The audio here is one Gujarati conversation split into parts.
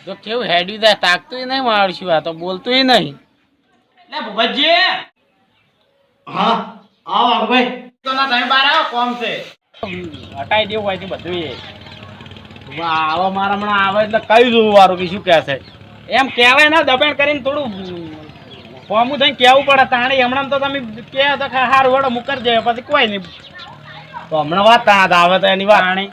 તો કેવું હેડ્યું જાય તાકતું નહીં મારશું આ તો બોલતું નહીં લે ભૂપતજી હા આવો આગભાઈ તો ના તમે બહાર આવો કોમ છે હટાઈ દેવું હોય બધું એ આવો મારા હમણાં આવે એટલે કઈ જોવું વારું કે શું કહે છે એમ કહેવાય ને દબાણ કરીને થોડું ફોર્મું થઈને કહેવું પડે તાણી હમણાં તો તમે કહે તો હાર વડો મુકર જાય પછી કોઈ નહીં તો હમણાં વાત તાણ આવે તો એની વાત તાણી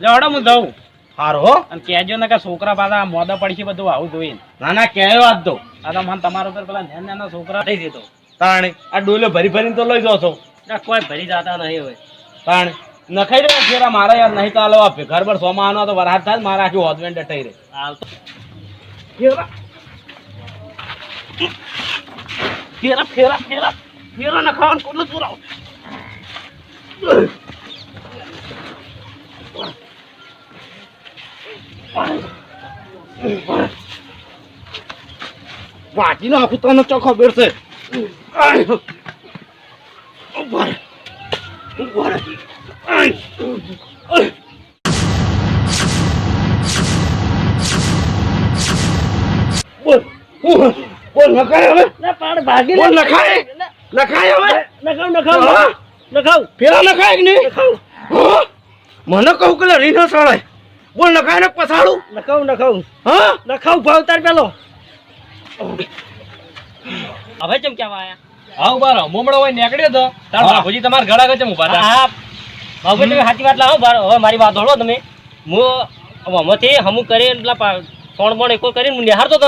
લડો હું દઉં હારું હો અને કહેજો ને કે છોકરા પાછા મોદા પડશે બધું આવું જોઈને ના ના કહેવાય વાત દો આ તો મને તમારા ઉપર પેલા નાના છોકરા થઈ દીધો તાણે આ ડોલો ભરી ભરીને તો લઈ જાઓ છો કોઈ ભરી જતા નહીં હોય તાણે નખાઈ દે ફેરા મારા યાર નહીં ચાલો આ ઘર પર સોમાં આનો તો વરસાદ થાય મારા આખી હોજમેન્ટ ડટાઈ રહે હાલ તો ફેરા ફેરા ફેરા ફેરા ફેરા નખાવાનું કોને ચુરાવ વાંચી નાખું તને ચો ખબર છે બોલ નખાય હવે ભાગી બોલ નખાય નખાય હવે નખાવ ફેરા નખાય કે નહીં હા? મને કહું કે રીહ ન સળાય બોલ નખાય ને પછાડું નખાવ હા નખાવ ભાવતાર પેલો હવે ચમ કેવા આયા હા ઉભા રહો મોમડો હોય નીકળ્યો તો તાર હા. બાપુજી તમારા ઘડા ગચમ ઉભા હતા હા બાબુ તમે સાચી વાત લાવો હવે મારી વાત હોળો તમે હું હમથી હમું કરી પેલા સોણ બોણ એકો કરીને હું નિહાળતો હતો